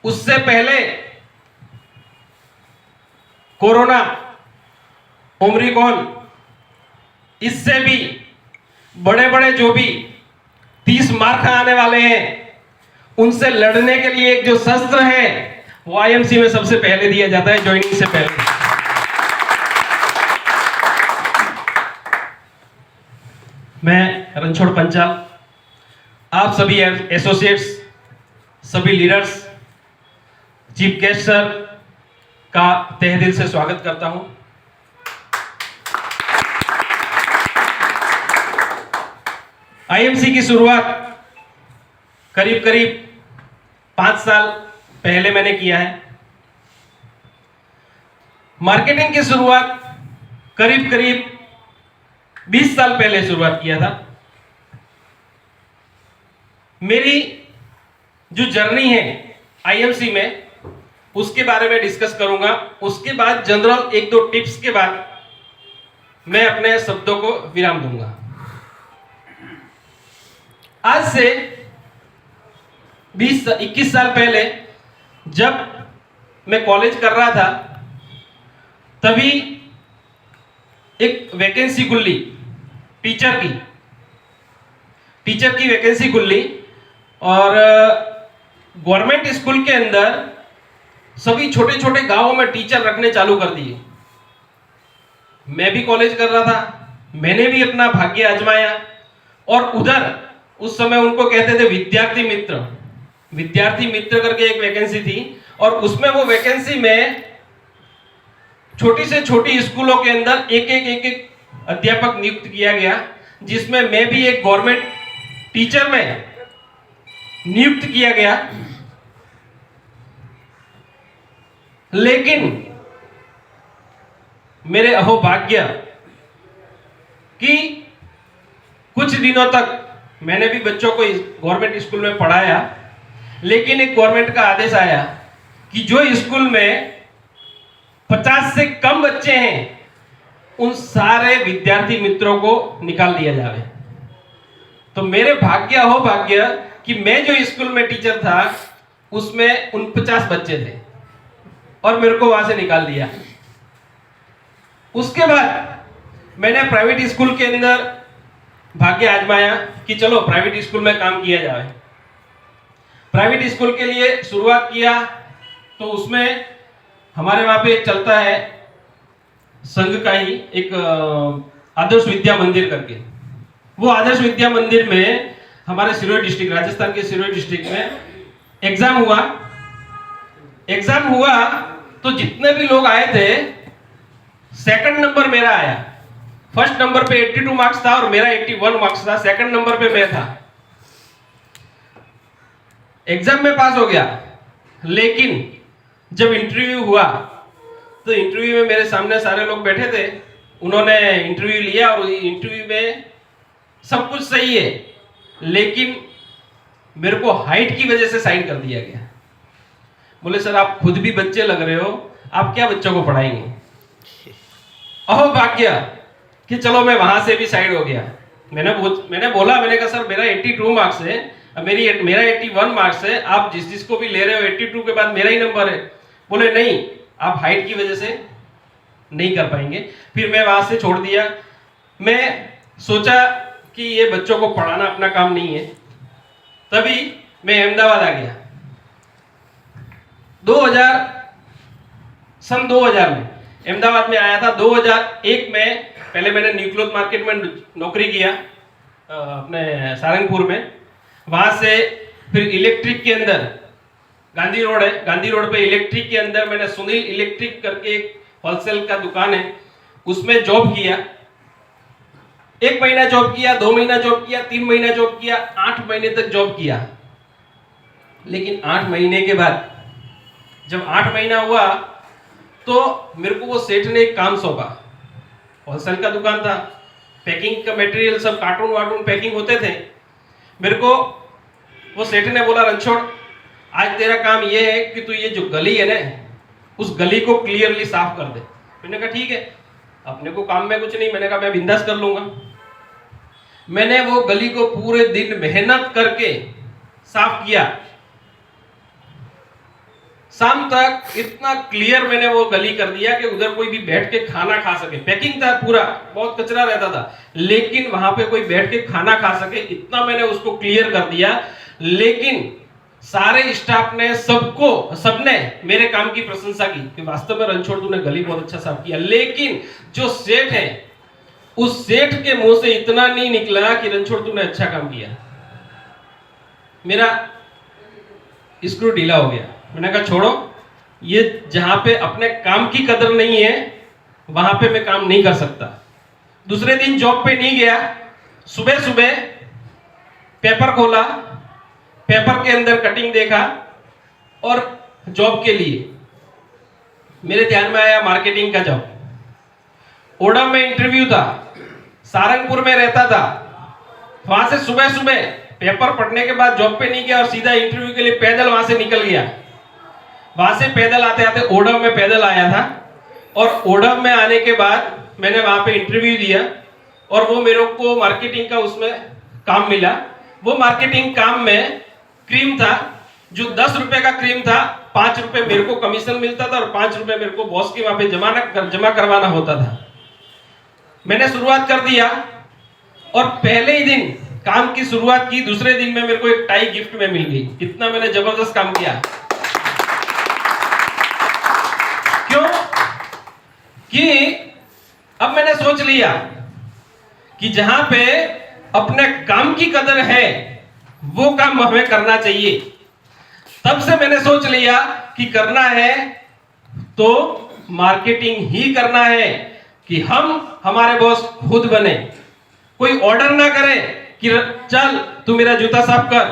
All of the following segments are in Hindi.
उससे पहले कोरोना, ओमिक्रॉन, इससे भी बड़े बड़े जो भी 30 मार्क आने वाले हैं, उनसे लड़ने के लिए एक जो शस्त्र है वो आईएमसी में सबसे पहले दिया जाता है, ज्वाइनिंग से पहले। मैं रणछोड़ पंचाल, आप सभी एसोसिएट्स, सभी लीडर्स, चीफ गेस्ट सर का तहे दिल से स्वागत करता हूं। आईएमसी की शुरुआत करीब करीब 5 साल पहले मैंने किया है। मार्केटिंग की शुरुआत करीब करीब 20 साल पहले शुरुआत किया था। मेरी जो जर्नी है आईएमसी में, उसके बारे में डिस्कस करूंगा। उसके बाद जनरल 1-2 टिप्स के बाद मैं अपने शब्दों को विराम दूंगा। आज से 20-21 साल पहले जब मैं कॉलेज कर रहा था, तभी एक वैकेंसी खुली टीचर की वैकेंसी खुली, और गवर्नमेंट स्कूल के अंदर सभी छोटे छोटे गांवों में टीचर रखने चालू कर दिए। मैं भी कॉलेज कर रहा था, मैंने भी अपना भाग्य आजमाया, और उधर उस समय उनको कहते थे विद्यार्थी मित्र करके एक वैकेंसी थी, और उसमें वो वैकेंसी में छोटी से छोटी स्कूलों के अंदर एक अध्यापक नियुक्त किया गया, जिसमें मैं भी एक गवर्नमेंट टीचर में नियुक्त किया गया। लेकिन मेरे अहोभाग्य कि कुछ दिनों तक मैंने भी बच्चों को गवर्नमेंट स्कूल में पढ़ाया, लेकिन एक गवर्नमेंट का आदेश आया कि जो स्कूल में 50 से कम बच्चे हैं, उन सारे विद्यार्थी मित्रों को निकाल दिया जाए। तो मेरे अहोभाग्य कि मैं जो स्कूल में टीचर था उसमें 49 बच्चे थे, और मेरे को वहां से निकाल दिया। उसके बाद मैंने प्राइवेट स्कूल के अंदर भाग्य आजमाया कि चलो प्राइवेट स्कूल में काम किया जाए। प्राइवेट स्कूल के लिए शुरुआत किया, तो उसमें हमारे वहां पे चलता है संघ का ही एक आदर्श विद्या मंदिर करके। वो आदर्श विद्या मंदिर में हमारे सिरोही डिस्ट्रिक्ट, राजस्थान के सिरोही डिस्ट्रिक्ट में एग्जाम हुआ तो जितने भी लोग आए थे, सेकंड नंबर मेरा आया। फर्स्ट नंबर पे 82 मार्क्स था और मेरा 81 मार्क्स था। सेकंड नंबर पे मैं था। एग्जाम में पास हो गया, लेकिन जब इंटरव्यू हुआ तो इंटरव्यू में मेरे सामने सारे लोग बैठे थे। उन्होंने इंटरव्यू लिया और इंटरव्यू में सब कुछ सही है, लेकिन मेरे को हाइट की वजह से साइड कर दिया गया। बोले सर आप खुद भी बच्चे लग रहे हो, आप क्या बच्चों को पढ़ाएंगे। अहोभाग्य कि चलो मैं वहां से भी साइड हो गया। मैंने कहा सर मेरा 82 मार्क्स है, मेरा 81 मार्क्स है, आप जिसको भी ले रहे हो 82 के बाद मेरा ही नंबर है। बोले नहीं, आप हाइट की वजह से नहीं कर पाएंगे। फिर मैं वहां से छोड़ दिया। मैं सोचा कि ये बच्चों को पढ़ाना अपना काम नहीं है। तभी मैं अहमदाबाद आ गया। 2000 में अहमदाबाद में आया था। 2001 में पहले मैंने न्यूक्लियर मार्केट में नौकरी किया अपने सारंगपुर में। वहां से फिर इलेक्ट्रिक के अंदर गांधी रोड है, गांधी रोड पे इलेक्ट्रिक के अंदर मैंने सुनील इलेक्ट्रिक करके एक होलसेल का दुकान है, उसमें जॉब किया। 1 महीना जॉब किया, 2 महीना जॉब किया, 3 महीना जॉब किया, 8 महीने तक जॉब किया। लेकिन 8 महीने के बाद जब 8 महीना हुआ तो मेरे को वो सेठ ने एक काम सौंपा। होलसेल का दुकान था, पैकिंग का मटेरियल सब कार्टून वार्टून पैकिंग होते थे। मेरे को वो सेठ ने बोला रणछोड़ आज तेरा काम ये है कि तू ये जो गली है ना, उस गली को क्लियरली साफ कर दे। मैंने कहा ठीक है, अपने को काम में कुछ नहीं। मैंने कहा मैं बिंदास कर लूंगा। मैंने वो गली को पूरे दिन मेहनत करके साफ किया। शाम तक इतना क्लियर मैंने वो गली कर दिया कि उधर कोई भी बैठ के खाना खा सके। पैकिंग था पूरा, बहुत कचरा रहता था, लेकिन वहां पे कोई बैठ के खाना खा सके, इतना मैंने उसको क्लियर कर दिया। लेकिन सारे स्टाफ ने, सबने मेरे काम की प्रशंसा की कि वास्तव में रणछोड़ तूने गली बहुत अच्छा साफ किया। लेकिन जो सेठ है, उस सेठ के मुंह से इतना नहीं निकला कि रणछोड़ तूने अच्छा काम किया। मेरा स्क्रू ढीला हो गया। मैंने कहा छोड़ो, ये जहां पे अपने काम की कदर नहीं है वहां पे मैं काम नहीं कर सकता। दूसरे दिन जॉब पे नहीं गया। सुबह सुबह पेपर खोला, पेपर के अंदर कटिंग देखा और जॉब के लिए मेरे ध्यान में आया मार्केटिंग का जॉब। ओडम में इंटरव्यू था, सारंगपुर में रहता था। वहां से सुबह सुबह पेपर पढ़ने के बाद जॉब पे नहीं गया और सीधा इंटरव्यू के लिए पैदल वहां से निकल गया। वहां से पैदल आते आते ओडम में पैदल आया था और ओडम में आने के बाद मैंने वहां पे इंटरव्यू दिया और वो मेरे को मार्केटिंग का उसमें काम मिला। वो मार्केटिंग काम में क्रीम था, जो 10 रुपए का क्रीम था, 5 रुपए मेरे को कमीशन मिलता था और 5 रुपए मेरे को बॉस के वहां पे जमा करवाना होता था। मैंने शुरुआत कर दिया और पहले ही दिन काम की शुरुआत की, दूसरे दिन में मेरे को एक टाई गिफ्ट में मिल गई। इतना मैंने जबरदस्त काम किया। क्यों? कि अब मैंने सोच लिया कि जहां पे अपने काम की कदर है वो काम हमें करना चाहिए। तब से मैंने सोच लिया कि करना है तो मार्केटिंग ही करना है, कि हम हमारे बॉस खुद बने। कोई ऑर्डर ना करे कि चल तू मेरा जूता साफ कर,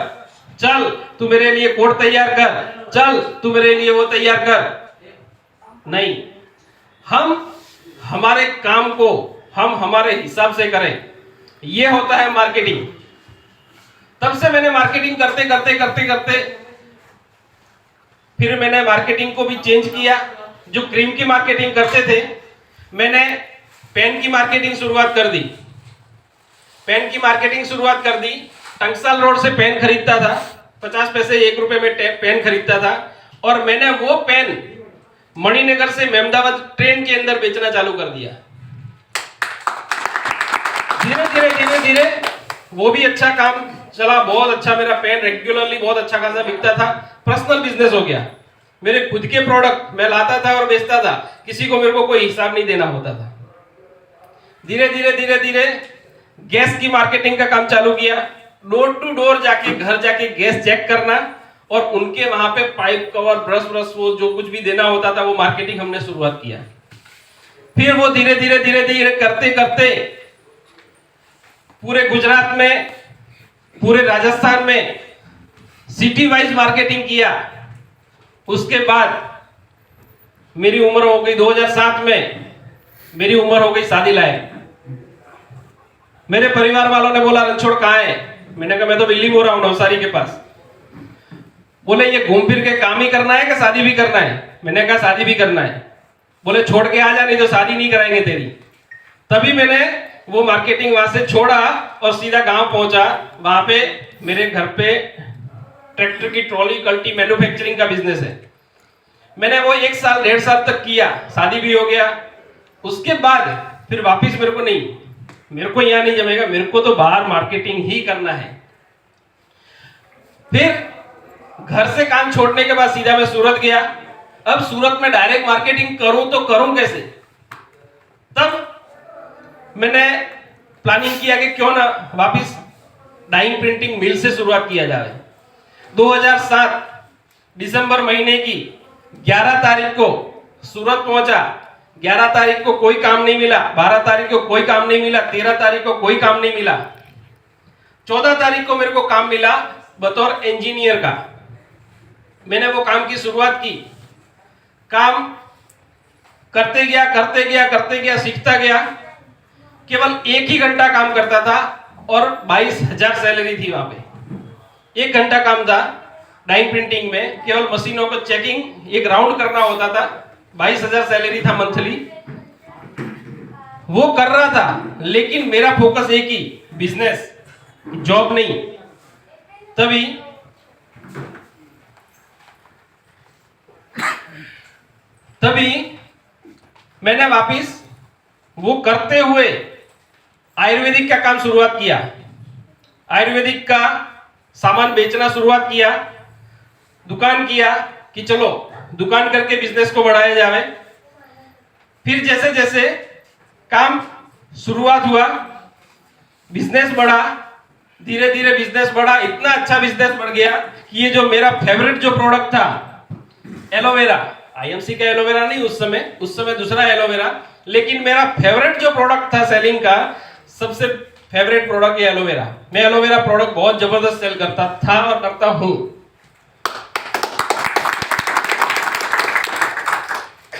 चल तू मेरे लिए कोट तैयार कर, चल तू मेरे लिए वो तैयार कर। नहीं, हम हमारे काम को हम हमारे हिसाब से करें, ये होता है मार्केटिंग। तब से मैंने मार्केटिंग करते करते करते करते फिर मैंने मार्केटिंग को भी चेंज किया। जो क्रीम की मार्केटिंग करते थे, मैंने पेन की मार्केटिंग शुरुआत कर दी। पेन की मार्केटिंग शुरुआत कर दी। टंकसाल रोड से पेन खरीदता था, 50 पैसे 1 रुपए में पेन खरीदता था और मैंने वो पेन मणिनगर से मेहमदाबाद ट्रेन के अंदर बेचना चालू कर दिया। धीरे धीरे वो भी अच्छा काम चला, बहुत अच्छा। मेरा पेन रेगुलरली बहुत अच्छा खासा बिकता था। पर्सनल बिजनेस हो गया। मेरे खुद के प्रोडक्ट मैं लाता था और बेचता था, किसी को मेरे को कोई हिसाब नहीं देना होता था। धीरे धीरे गैस की मार्केटिंग का काम चालू किया। डोर टू डोर जाके, घर जाके गैस चेक करना और उनके वहां पे पाइप कवर, ब्रश वो जो कुछ भी देना होता था, वो मार्केटिंग हमने शुरुआत किया। फिर वो धीरे धीरे करते करते पूरे गुजरात में, पूरे राजस्थान में सिटी वाइज मार्केटिंग किया। उसके बाद मेरी उम्र हो गई 2007 में, मेरी उम्र हो गई शादी लायक। मेरे परिवार वालों ने बोला रणछोड़ कहाँ है? मैंने कहा मैं तो बिल्ली हो रहा हूं नवसारी के पास। बोले ये घूम फिर के काम ही करना है कि शादी भी करना है? मैंने कहा शादी भी करना है। बोले छोड़ के आ जा, नहीं तो शादी नहीं कराएंगे तेरी। तभी मैंने वो मार्केटिंग वहां से छोड़ा और सीधा गांव पहुंचा। वहां पे मेरे घर पे ट्रैक्टर की ट्रॉली कल्टी मैन्युफैक्चरिंग का बिजनेस है। मैंने वो 1 साल 1.5 साल तक किया, शादी भी हो गया। उसके बाद फिर वापिस मेरे को यहां नहीं जमेगा, मेरे को तो बाहर मार्केटिंग ही करना है। फिर घर से काम छोड़ने के बाद सीधा मैं सूरत गया। अब सूरत में डायरेक्ट मार्केटिंग करूं तो करूं कैसे? तब मैंने प्लानिंग किया कि क्यों ना वापिस डाइंग प्रिंटिंग मिल से शुरुआत किया जाए। 2007 दिसंबर महीने की 11 तारीख को सूरत पहुंचा। 11 तारीख को कोई काम नहीं मिला, 12 तारीख को कोई काम नहीं मिला, 13 तारीख को कोई काम नहीं मिला। 14 तारीख को मेरे को काम मिला बतौर इंजीनियर का। मैंने वो काम की शुरुआत की। काम करते गया, सीखता गया। केवल 1 ही घंटा काम करता था और 22,000 सैलरी थी वहां पे। 1 घंटा काम था डाइंग प्रिंटिंग में, केवल मशीनों को चेकिंग, एक राउंड करना होता था। 22,000 सैलरी था मंथली। वो कर रहा था, लेकिन मेरा फोकस एक ही, बिजनेस, जॉब नहीं। तभी तभी मैंने वापिस वो करते हुए आयुर्वेदिक का काम शुरुआत किया। आयुर्वेदिक का सामान बेचना शुरुआत किया, दुकान किया कि चलो दुकान करके बिजनेस को बढ़ाया जाए। फिर जैसे जैसे काम शुरुआत हुआ, बिजनेस बढ़ा, धीरे धीरे बिजनेस बढ़ा, इतना अच्छा बिजनेस बढ़ गया कि ये जो मेरा फेवरेट जो प्रोडक्ट था एलोवेरा, आईएमसी का एलोवेरा नहीं, उस समय दूसरा एलोवेरा, लेकिन मेरा फेवरेट जो प्रोडक्ट था सेलिंग का, सबसे फेवरेट प्रोडक्ट ये एलोवेरा। मैं एलोवेरा प्रोडक्ट बहुत जबरदस्त सेल करता था और करता हूं।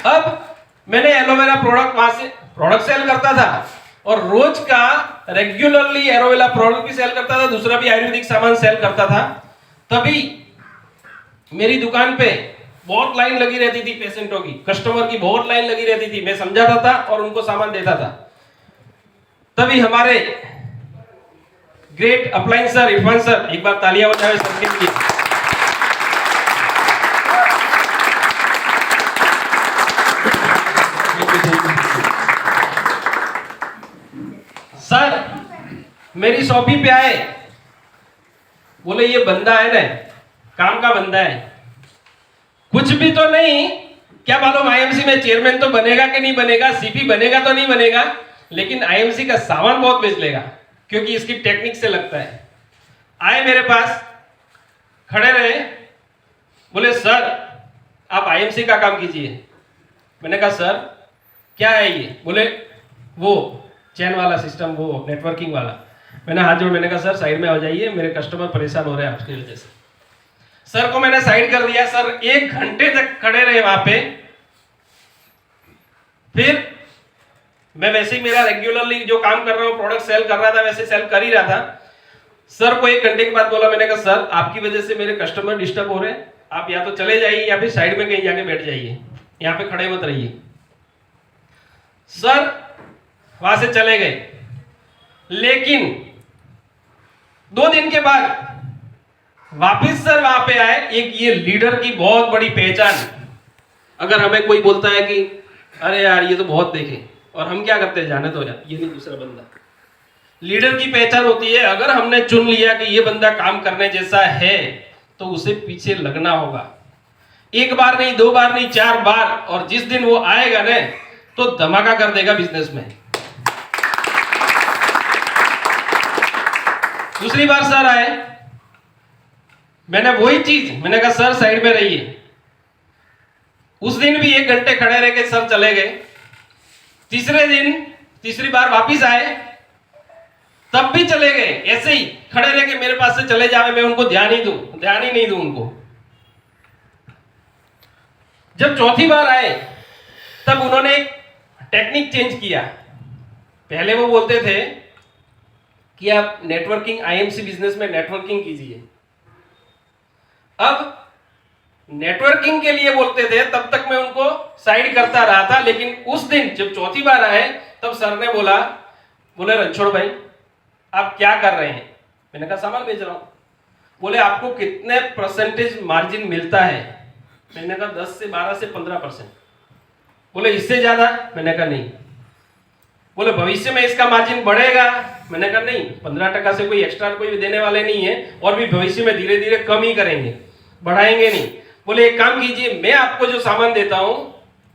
अब मैंने एलोवेरा प्रोडक्ट वहां से प्रोडक्ट सेल करता था और रोज का रेगुलरली एलोवेरा प्रोडक्ट भी सेल करता था, दूसरा भी आयुर्वेदिक सामान सेल करता था। तभी मेरी दुकान पे बहुत लाइन लगी रहती थी, पेशेंटों की, कस्टमर की बहुत लाइन लगी रहती थी। मैं समझाता था और उनको सामान देता था। तभी हमारे great upline sir, Irfan sir, एक बार तालियां बजाएं सर के लिए। सर मेरी शॉपी पे आए, बोले ये बंदा है ना, काम का बंदा है, कुछ भी तो नहीं, क्या मालूम आईएमसी में चेयरमैन तो बनेगा कि नहीं बनेगा, सीपी बनेगा तो नहीं बनेगा, लेकिन आईएमसी का सामान बहुत बेच लेगा क्योंकि इसकी टेक्निक से लगता है। आए मेरे पास, खड़े रहे, बोले सर आप आईएमसी का काम कीजिए। मैंने कहा सर क्या है ये? बोले वो चैन वाला सिस्टम, वो नेटवर्किंग वाला। मैंने हाथ जोड़, मैंने कहा सर साइड में आ जाइए, मेरे कस्टमर परेशान हो रहे हैं आपकी वजह से। सर को मैंने साइड कर दिया। सर 1 घंटे तक खड़े रहे वहां पे। फिर मैं वैसे ही मेरा रेगुलरली जो काम कर रहा हूं, प्रोडक्ट सेल कर रहा था, वैसे सेल कर ही रहा था। सर को 1 घंटे के बाद बोला, मैंने कहा सर आपकी वजह से मेरे कस्टमर डिस्टर्ब हो रहे हैं, आप या तो चले जाइए या फिर साइड में कहीं जाके बैठ जाइए, यहां पे खड़े मत रहिए। सर वहां से चले गए। लेकिन 2 दिन के बाद वापिस सर वहां पे आए। एक ये लीडर की बहुत बड़ी पहचान, अगर हमें कोई बोलता है कि अरे यार ये तो बहुत देखे, और हम क्या करते हैं, जाने तो यार ये नहीं दूसरा बंदा। लीडर की पहचान होती है, अगर हमने चुन लिया कि ये बंदा काम करने जैसा है तो उसे पीछे लगना होगा। 1 बार नहीं, 2 बार नहीं, 4 बार, और जिस दिन वो आएगा ना तो धमाका कर देगा बिजनेस में। दूसरी बार सर आए, मैंने वही चीज, मैंने कहा सर साइड में रहिए। उस दिन भी 1 घंटे खड़े रह के सर चले गए। तीसरे दिन, तीसरी बार वापिस आए, तब भी चले गए, ऐसे ही खड़े रह के मेरे पास से चले जावे, मैं उनको ध्यान ही नहीं दूं उनको। जब चौथी बार आए तब उन्होंने एक टेक्निक चेंज किया। पहले वो बोलते थे कि आप नेटवर्किंग, आईएमसी बिजनेस में नेटवर्किंग कीजिए। अब नेटवर्किंग के लिए बोलते थे, तब तक मैं उनको साइड करता रहा था। लेकिन उस दिन जब चौथी बार आए तब सर ने बोले रणछोड़ भाई आप क्या कर रहे हैं? मैंने कहा सामान बेच रहा हूं। बोले आपको कितने परसेंटेज मार्जिन मिलता है? मैंने कहा 10 से 12 से 15%। बोले इससे ज्यादा? मैंने कहा नहीं। बोले भविष्य में इसका मार्जिन बढ़ेगा? मैंने कहा नहीं, 15% से कोई एक्स्ट्रा कोई देने वाले नहीं है, और भी भविष्य में धीरे धीरे कम ही करेंगे, बढ़ाएंगे नहीं। बोले एक काम कीजिए, मैं आपको जो सामान देता हूं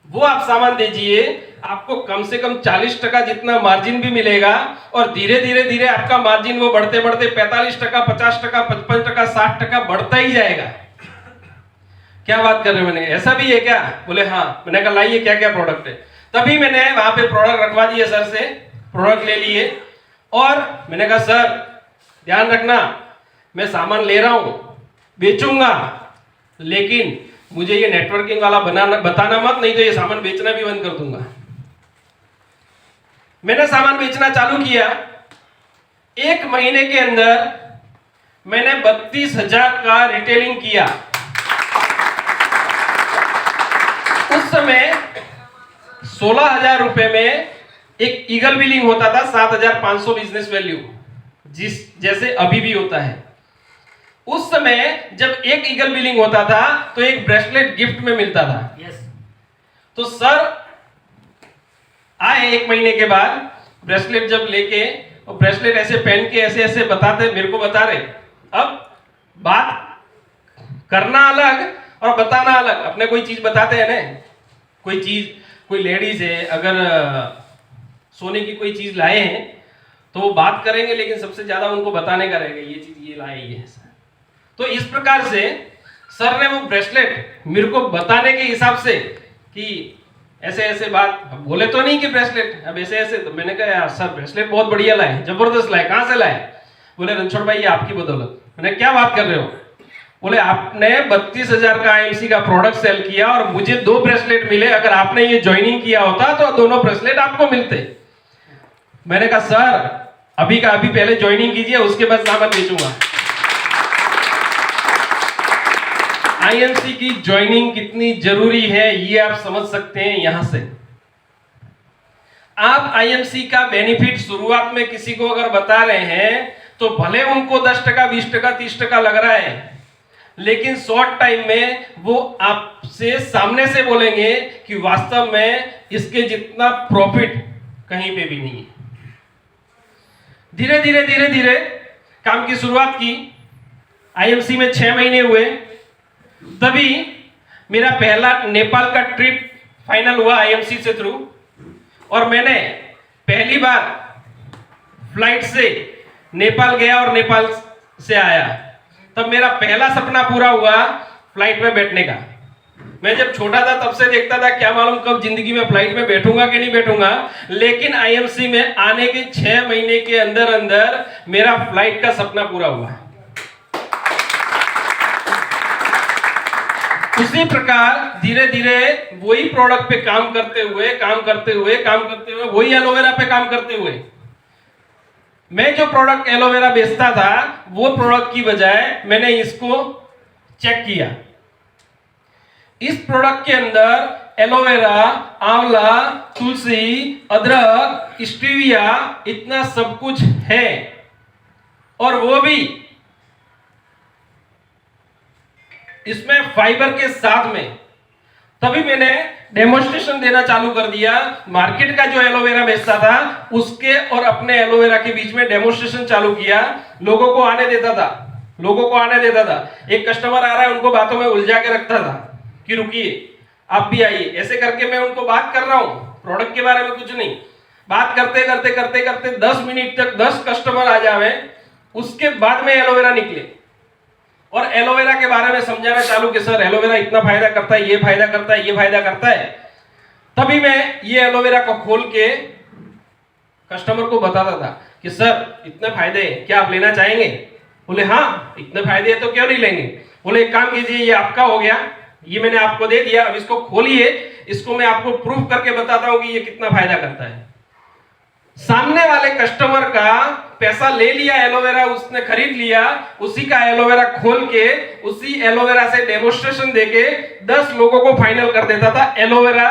वो आप सामान दीजिए, आपको कम से कम 40% जितना मार्जिन भी मिलेगा, और धीरे धीरे आपका मार्जिन वो बढ़ते बढ़ते 45%, 50%, 55%, 60% बढ़ता ही जाएगा। क्या बात कर रहे हो? मैंने ऐसा भी है क्या? बोले हाँ। मैंने कहा लाइए क्या क्या प्रोडक्ट है। तभी मैंने वहां पे प्रोडक्ट रखवा दिए, सर से प्रोडक्ट ले लिए, और मैंने कहा सर ध्यान रखना, मैं सामान ले रहा हूं, बेचूंगा, लेकिन मुझे ये नेटवर्किंग वाला बताना मत, नहीं तो ये सामान बेचना भी बंद कर दूंगा। मैंने सामान बेचना चालू किया। 1 महीने के अंदर मैंने 32,000 का रिटेलिंग किया। उस समय 16,000 रुपए में एक ईगल बिलिंग होता था, 7,500 बिजनेस वैल्यू, जैसे अभी भी होता है। उस समय जब एक ईगल बिलिंग होता था तो एक ब्रेसलेट गिफ्ट में मिलता था। तो सर आए 1 महीने के बाद, ब्रेसलेट जब लेके, और ब्रेसलेट ऐसे पहन के ऐसे ऐसे बताते, मेरे को बता रहे। अब बात करना अलग और बताना अलग। अपने कोई चीज बताते हैं ना, कोई चीज, कोई लेडीज है, अगर सोने की कोई चीज लाए हैं तो वो बात करेंगे, लेकिन सबसे ज्यादा उनको बताने का रहेगा, ये चीज ये लाए, ये है। तो इस प्रकार से सर ने वो ब्रेसलेट मेरे को बताने के हिसाब से कि ऐसे ऐसे बात, बोले तो नहीं कि ब्रेसलेट, अब ऐसे ऐसे, तो मैंने कहा यार सर ब्रेसलेट बहुत बढ़िया लाए, जबरदस्त लाए, कहां से लाए? बोले रणछोड़ भाई ये आपकी बदौलत। मैंने क्या बात कर रहे हो? बोले आपने 32,000 का आईएमसी का प्रोडक्ट सेल किया और मुझे 2 ब्रेसलेट मिले, अगर आपने ये ज्वाइनिंग किया होता तो दोनों ब्रेसलेट आपको मिलते। मैंने कहा सर अभी का अभी पहले ज्वाइनिंग कीजिए, उसके बाद सामान बेचूंगा। आईएमसी की ज्वाइनिंग कितनी जरूरी है ये आप समझ सकते हैं यहां से। आप आईएमसी का बेनिफिट शुरुआत में किसी को अगर बता रहे हैं तो भले उनको 10%, 20%, 30% लग रहा है, लेकिन शॉर्ट टाइम में वो आपसे सामने से बोलेंगे कि वास्तव में इसके जितना प्रॉफिट कहीं पे भी नहीं है। धीरे धीरे धीरे धीरे काम की शुरुआत की। आईएमसी में 6 महीने हुए, तभी मेरा पहला नेपाल का ट्रिप फाइनल हुआ आईएमसी से थ्रू, और मैंने पहली बार फ्लाइट से नेपाल गया और नेपाल से आया। तब मेरा पहला सपना पूरा हुआ फ्लाइट में बैठने का। मैं जब छोटा था तब से देखता था, क्या मालूम कब जिंदगी में फ्लाइट में बैठूंगा कि नहीं बैठूंगा, लेकिन आईएमसी में आने के 6 महीने के अंदर अंदर मेरा फ्लाइट का सपना पूरा हुआ। उसी प्रकार धीरे धीरे वही प्रोडक्ट पे काम करते हुए वही एलोवेरा पे काम करते हुए, मैं जो प्रोडक्ट एलोवेरा बेचता था वो प्रोडक्ट की बजाय मैंने इसको चेक किया। इस प्रोडक्ट के अंदर एलोवेरा, आंवला, तुलसी, अदरक, स्टीविया, इतना सब कुछ है, और वो भी इसमें फाइबर के साथ में। तभी मैंने डेमोन्स्ट्रेशन देना चालू कर दिया। मार्केट का जो एलोवेरा बेचता था उसके और अपने एलोवेरा के बीच में डेमोन्स्ट्रेशन चालू किया। लोगों को आने देता था। एक कस्टमर आ रहा है, उनको बातों में उलझा के रखता था कि रुकिए आप भी आइए। ऐसे करके मैं उनको बात कर रहा हूं, प्रोडक्ट के बारे में कुछ नहीं, बात करते 10 मिनट तक 10 कस्टमर आ जावे, उसके बाद में एलोवेरा निकले और एलोवेरा के बारे में समझाना चालू कि सर एलोवेरा इतना फायदा करता है, ये फायदा करता है, ये फायदा करता है। तभी मैं ये एलोवेरा को खोल के कस्टमर को बताता था कि सर इतने फायदे हैं, क्या आप लेना चाहेंगे? बोले हाँ इतने फायदे हैं तो क्यों नहीं लेंगे। बोले एक काम कीजिए, ये आपका हो गया, ये मैंने आपको दे दिया, अब इसको खोलिए, इसको मैं आपको प्रूफ करके बताता हूं कि ये कितना फायदा करता है। सामने वाले कस्टमर का पैसा ले लिया, एलोवेरा उसने खरीद लिया, उसी का एलोवेरा खोल के उसी एलोवेरा से डेमोन्स्ट्रेशन देके 10 लोगों को फाइनल कर देता था एलोवेरा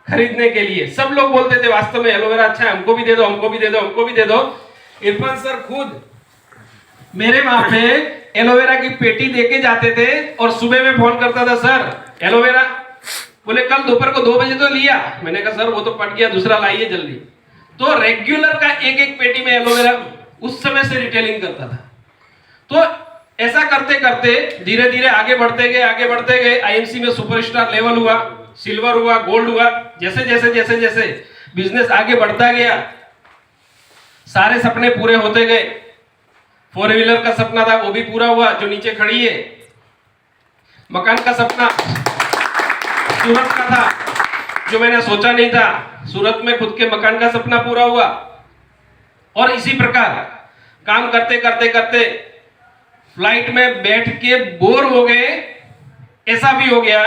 खरीदने के लिए। सब लोग बोलते थे वास्तव में एलोवेरा अच्छा है, हमको भी दे दो, हमको भी दे दो, हमको भी दे दो। इरफान सर खुद मेरे वहां पे एलोवेरा की पेटी देके जाते थे और सुबह में फोन करता था, सर एलोवेरा। बोले कल दोपहर को 2 बजे तो लिया। मैंने कहा सर वो तो पट गया, दूसरा लाइए जल्दी। तो रेगुलर का एक पेटी में एलोवेरा उस समय से रिटेलिंग करता था। तो ऐसा करते करते धीरे धीरे आगे बढ़ते गए। आईएमसी में सुपरस्टार लेवल हुआ, सिल्वर हुआ, गोल्ड हुआ। जैसे बिजनेस आगे बढ़ता गया, सारे सपने पूरे होते गए। 4 व्हीलर का सपना था वो भी पूरा हुआ, जो नीचे खड़ी है। मकान का सपना सूरत का था, जो मैंने सोचा नहीं था, सूरत में खुद के मकान का सपना पूरा हुआ। और इसी प्रकार काम करते फ्लाइट में बैठ के बोर हो गए। ऐसा भी हो गया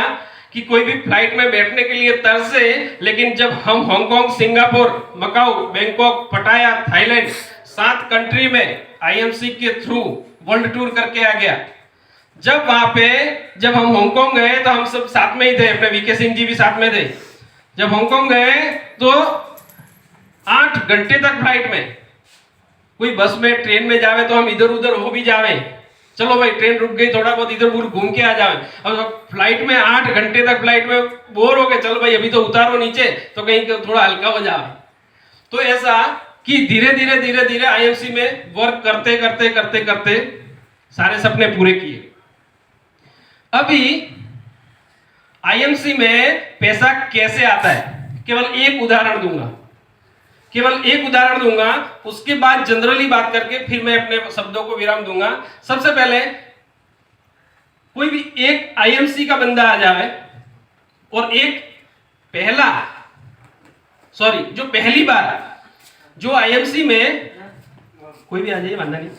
कि कोई भी फ्लाइट में बैठने के लिए तरसे, लेकिन जब हम हांगकांग, सिंगापुर, मकाऊ, बैंकॉक, पटाया, थाईलैंड 7 कंट्री में आईएमसी के थ्रू वर्ल्ड टूर करके आ गया। जब हम हांगकांग गए तो हम सब साथ में ही थे, अपने वीके सिंह जी भी साथ में थे। जब हांगकांग गए तो 8 घंटे तक फ्लाइट में, कोई बस में ट्रेन में जावे तो हम इधर उधर हो भी जावे, चलो भाई ट्रेन रुक गई, थोड़ा बहुत इधर उधर घूम के आ जाओ। अब फ्लाइट में 8 घंटे तक फ्लाइट में बोर हो गए, चलो भाई अभी तो उतारो नीचे तो कहीं थोड़ा हल्का हो जाए। तो ऐसा कि धीरे धीरे धीरे धीरे आईएमसी में वर्क करते करते करते करते सारे सपने पूरे किए। अभी आईएमसी में पैसा कैसे आता है, केवल एक उदाहरण दूंगा, उसके बाद जनरली बात करके फिर मैं अपने शब्दों को विराम दूंगा। सबसे पहले कोई भी एक आईएमसी का बंदा आ जाए और जो पहली बार जो आईएमसी में कोई भी आ जाइए, वांधा नहीं,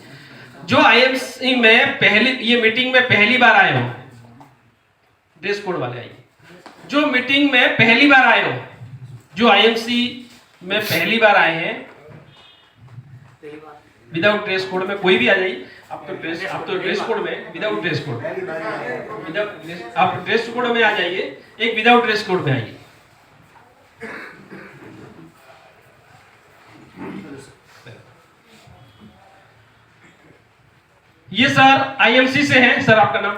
जो आईएमसी में ये मीटिंग में पहली बार आए हो, ड्रेस कोड वाले आइए, जो मीटिंग में पहली बार आए हो, जो आईएमसी में पहली बार आए हैं, विदाउट ड्रेस कोड में कोई भी आ जाइए। आप तो ड्रेस कोड में, विदाउट ड्रेस कोड, आप ड्रेस कोड में आ जाइए, एक विदाउट ड्रेस कोड में आइए। ये सर आईएमसी से हैं। सर आपका नाम?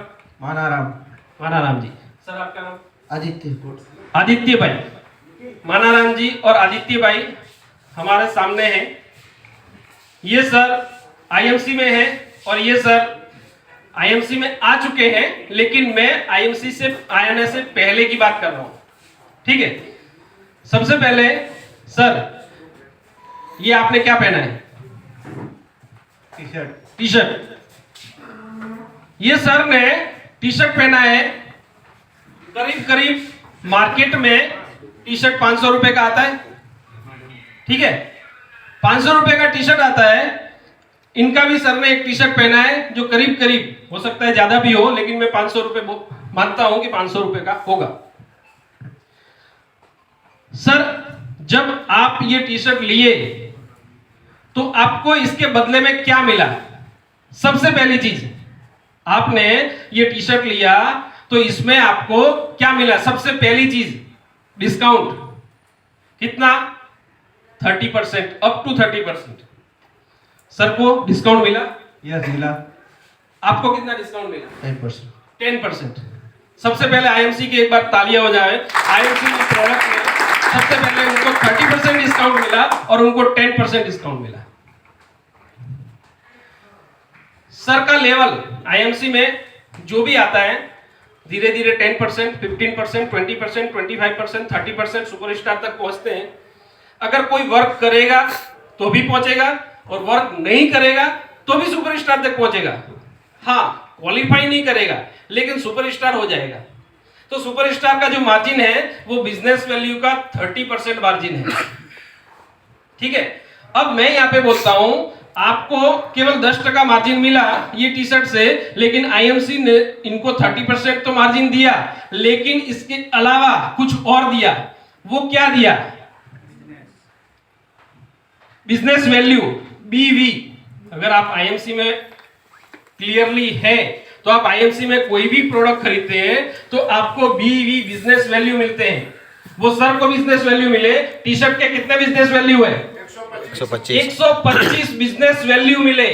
मानाराम जी। सर आपका नाम? आदित्य भाई। मानाराम जी और आदित्य भाई हमारे सामने हैं। ये सर आईएमसी में हैं और ये सर आईएमसी में आ चुके हैं, लेकिन मैं आईएमसी से आने से पहले की बात कर रहा हूं। ठीक है, सबसे पहले सर ये आपने क्या पहना है? T shirt. ये सर ने टी शर्ट पहना है, करीब करीब मार्केट में टी शर्ट 500 रुपए का आता है। ठीक है, 500 रुपए का टी शर्ट आता है। इनका भी सर ने एक टी शर्ट पहना है जो करीब करीब, हो सकता है ज्यादा भी हो, लेकिन मैं 500 रुपए मानता हूं कि 500 रुपए का होगा। सर जब आप ये टी शर्ट लिए तो आपको इसके बदले में क्या मिला? सबसे पहली चीज, आपने ये टी शर्ट लिया तो इसमें आपको क्या मिला? सबसे पहली चीज डिस्काउंट। कितना? 30%, अप टू 30%। सर को डिस्काउंट मिला? यस मिला। आपको कितना डिस्काउंट मिला? 10%। 10%। सबसे पहले आईएमसी की एक बार तालियां हो जाए। आईएमसी के प्रोडक्ट में सबसे पहले उनको 30% डिस्काउंट मिला और उनको 10% डिस्काउंट मिला। सर का लेवल आईएमसी में जो भी आता है धीरे धीरे 10%, 15%, 20%, 25%, 30% सुपरस्टार तक पहुंचते हैं। अगर कोई वर्क करेगा तो भी पहुंचेगा और वर्क नहीं करेगा तो भी सुपरस्टार तक पहुंचेगा। हाँ, क्वालिफाई नहीं करेगा लेकिन सुपरस्टार हो जाएगा। तो सुपरस्टार का जो मार्जिन है वो बिजनेस वैल्यू का 30% मार्जिन है। ठीक है, अब मैं यहां पे बोलता हूं आपको केवल 10% मार्जिन मिला ये टी शर्ट से, लेकिन आईएमसी ने इनको 30% तो मार्जिन दिया, लेकिन इसके अलावा कुछ और दिया। वो क्या दिया? बिजनेस वैल्यू, बीवी। अगर आप आईएमसी में क्लियरली है तो आप आईएमसी में कोई भी प्रोडक्ट खरीदते हैं तो आपको बीवी, बिजनेस वैल्यू मिलते हैं। वो सर को बिजनेस वैल्यू मिले। टी शर्ट के कितने बिजनेस वैल्यू है? 125 बिजनेस वैल्यू मिले।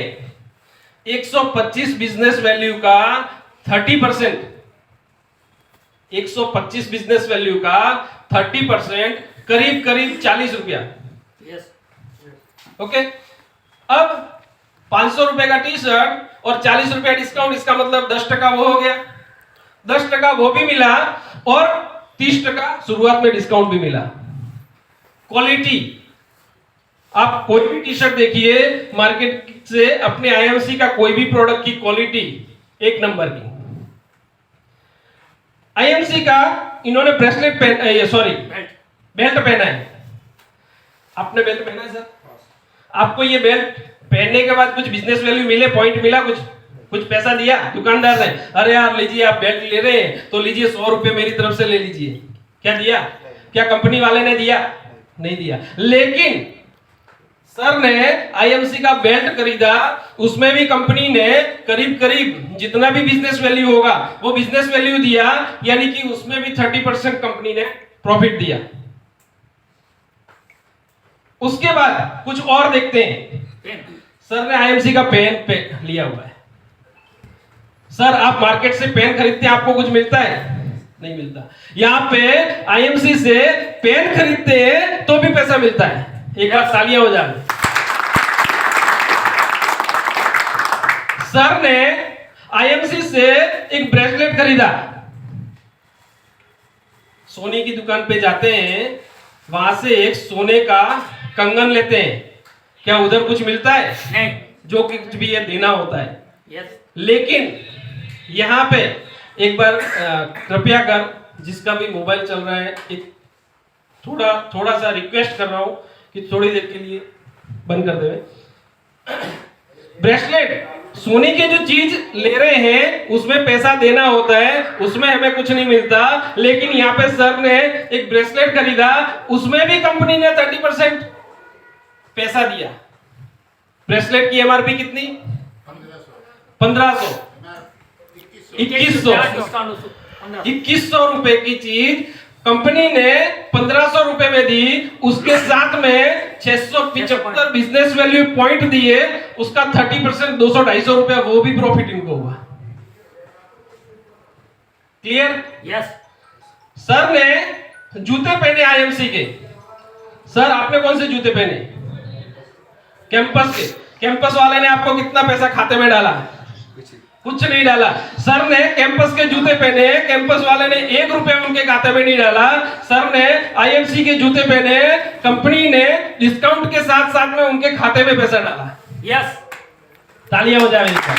125 बिजनेस वैल्यू का 30%, 125 बिजनेस वैल्यू का 30% करीब करीब 40 रुपया। ओके, अब 500 रुपए का टी शर्ट और 40 रुपया डिस्काउंट, इसका मतलब 10% वो हो गया। 10% वो भी मिला और 30% शुरुआत में डिस्काउंट भी मिला। क्वालिटी, आप कोई भी टी शर्ट देखिए मार्केट से, अपने आईएमसी का कोई भी प्रोडक्ट की क्वालिटी एक नंबर की। आईएमसी का इन्होंने ब्रेसलेट बेल्ट पहना है। आपने बेल्ट पहना है सर? आपको ये बेल्ट पहनने के बाद कुछ बिजनेस वैल्यू मिले, पॉइंट मिला, कुछ पैसा दिया दुकानदार ने? अरे यार लीजिए, आप बेल्ट ले रहे हैं तो लीजिए 100 रुपए मेरी तरफ से ले लीजिए। क्या दिया? क्या कंपनी वाले ने दिया? नहीं दिया। लेकिन सर ने आईएमसी का बेल्ट खरीदा, उसमें भी कंपनी ने करीब करीब जितना भी बिजनेस वैल्यू होगा वो बिजनेस वैल्यू दिया, यानी कि उसमें भी 30% कंपनी ने प्रॉफिट दिया। उसके बाद कुछ और देखते हैं। सर ने आईएमसी का पेन लिया हुआ है। सर आप मार्केट से पेन खरीदते हैं, आपको कुछ मिलता है? नहीं मिलता। यहाँ पे आईएमसी से पेन खरीदते हैं तो भी पैसा मिलता है। एक बार तालियां हो जाए। सर ने आईएमसी से एक ब्रेसलेट खरीदा। सोने की दुकान पे जाते हैं, वहां से एक सोने का कंगन लेते हैं, क्या उधर कुछ मिलता है? नहीं। जो कि कुछ भी ये देना होता है। यस। लेकिन यहाँ पे एक बार कृपया कर, जिसका भी मोबाइल चल रहा है, एक थोड़ा सा रिक्वेस्ट कर रहा हूं कि थोड़ी देर के लिए बंद कर दे। ब्रेसलेट, सोने की जो चीज ले रहे हैं उसमें पैसा देना होता है, उसमें हमें कुछ नहीं मिलता। लेकिन यहाँ पे सर ने एक ब्रेसलेट खरीदा, उसमें भी कंपनी ने 30% पैसा दिया। ब्रेसलेट की एमआरपी कितनी? 1500 2100 रुपए की चीज कंपनी ने 1500 रुपए में दी। उसके साथ में 675 बिजनेस वैल्यू पॉइंट दिए, उसका 30% 200-250 रुपया वो भी प्रॉफिट इनको हुआ। क्लियर? यस। सर ने जूते पहने आईएमसी के। सर आपने कौन से जूते पहने? कैंपस के। कैंपस वाले ने आपको कितना पैसा खाते में डाला? कुछ नहीं डाला। सर ने कैंपस के जूते पहने, कैंपस वाले ने 1 रुपया उनके खाते में नहीं डाला। सर ने आईएमसी के जूते पहने, कंपनी ने डिस्काउंट के साथ साथ में उनके खाते में पैसा डाला। यस। तालियां हो जाए इसका।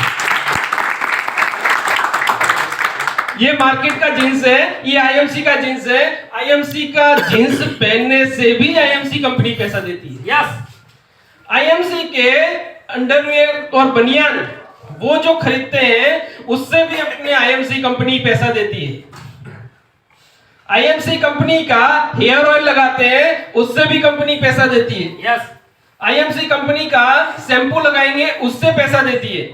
ये मार्केट का जींस है, ये आईएमसी का जींस है। आईएमसी का जींस पहनने से भी आईएमसी कंपनी पैसा देती है। यस। आईएमसी के अंडरवियर और बनियान वो जो खरीदते हैं उससे भी अपने आईएमसी कंपनी पैसा देती है। आईएमसी कंपनी का हेयर ऑयल लगाते हैं, उससे भी कंपनी पैसा देती है। यस। आईएमसी कंपनी का शैम्पू लगाएंगे, उससे पैसा देती है।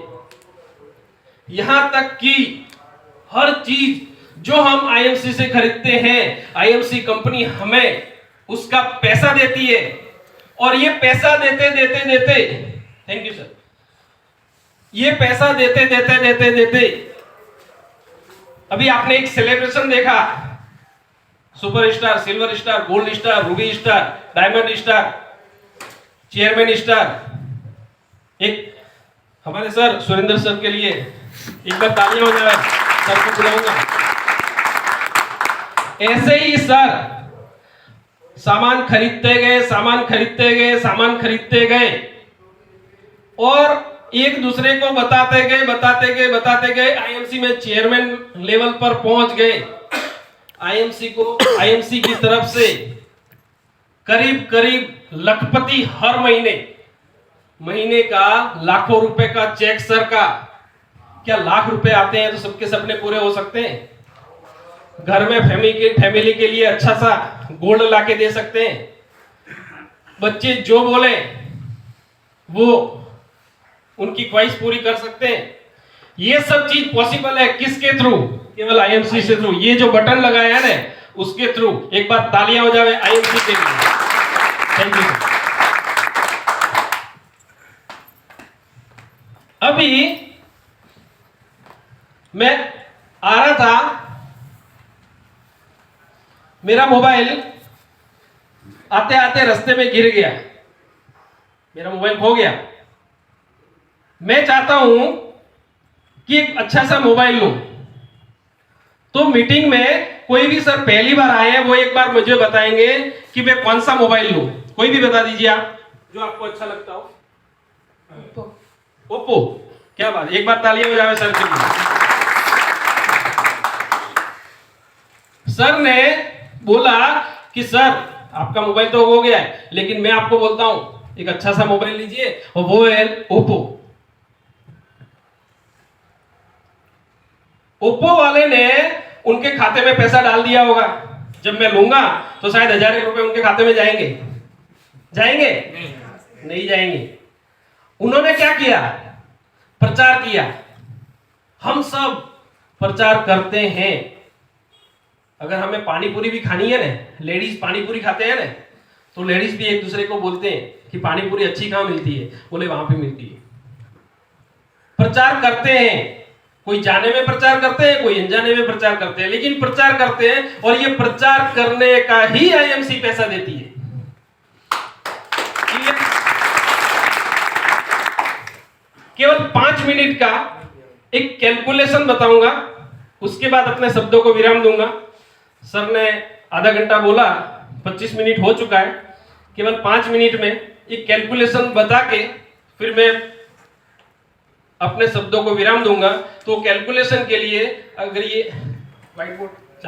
यहां तक कि हर चीज जो हम आईएमसी से खरीदते हैं, आईएमसी कंपनी हमें उसका पैसा देती है। और ये पैसा देते देते देते, थैंक यू सर, ये पैसा देते देते देते देते अभी आपने एक सेलिब्रेशन देखा, super star, silver star, gold star, Ruby star, diamond star, chairman star. एक हमारे सर सुरेंद्र सर के लिए एक बार तालियां हो जाए, सर को बुलाऊंगा। ऐसे ही सर सामान खरीदते गए, सामान खरीदते गए, सामान खरीदते गए और एक दूसरे को बताते गए, बताते गए, बताते गए। आईएमसी में चेयरमैन लेवल पर पहुंच गए। आईएमसी की तरफ से करीब करीब लखपति हर महीने का लाखों रुपए का चेक सर का। क्या लाख रुपए आते हैं तो सबके सपने पूरे हो सकते हैं? घर में फैमिली के लिए अच्छा सा गोल्ड लाके दे सकते हैं। बच्चे जो बोले वो उनकी ख्वाहिश पूरी कर सकते हैं। ये सब चीज पॉसिबल है किसके थ्रू? केवल आईएमसी से थ्रू। ये जो बटन लगाया है ना, उसके थ्रू। एक बार तालियां हो जाए आईएमसी के लिए। Thank you. अभी मैं आ रहा था, मेरा मोबाइल आते आते रास्ते में गिर गया, मेरा मोबाइल खो गया। मैं चाहता हूं कि एक अच्छा सा मोबाइल लूं, तो मीटिंग में कोई भी सर पहली बार आए हैं वो एक बार मुझे बताएंगे कि मैं कौन सा मोबाइल लूं। कोई भी बता दीजिए आप, जो आपको अच्छा लगता हो। ओप्पो। क्या बात, एक बार तालियां हो जाए सर के लिए। सर ने बोला कि सर आपका मोबाइल तो हो गया है, लेकिन मैं आपको बोलता हूं एक अच्छा सा मोबाइल लीजिए, और वो है ओप्पो। ओप्पो वाले ने उनके खाते में पैसा डाल दिया होगा। जब मैं लूंगा तो शायद 1000 रुपए उनके खाते में जाएंगे। जाएंगे? नहीं जाएंगे। उन्होंने क्या किया? प्रचार किया। हम सब प्रचार करते हैं। अगर हमें पानी पूरी भी खानी है ना, लेडीज पानी पूरी खाते हैं ना, तो लेडीज भी एक दूसरे को बोलते हैं कि पानी पूरी अच्छी कहां मिलती है? बोले वहां पे मिलती है। प्रचार करते हैं। कोई जाने में प्रचार करते हैं, कोई अनजाने में प्रचार करते हैं, लेकिन प्रचार करते हैं और ये प्रचार करने का ही आईएमसी पैसा देती है। केवल 5 मिनट का एक कैलकुलेशन बताऊंगा, उसके बाद अपने शब्दों को विराम दूंगा। सर ने आधा घंटा बोला, 25 मिनट हो चुका है। केवल 5 मिनट में एक कैलकुलेशन बता के फिर मैं अपने शब्दों को विराम दूंगा। तो कैलकुलेशन के लिए अगर ये व्हाइट बोर्ड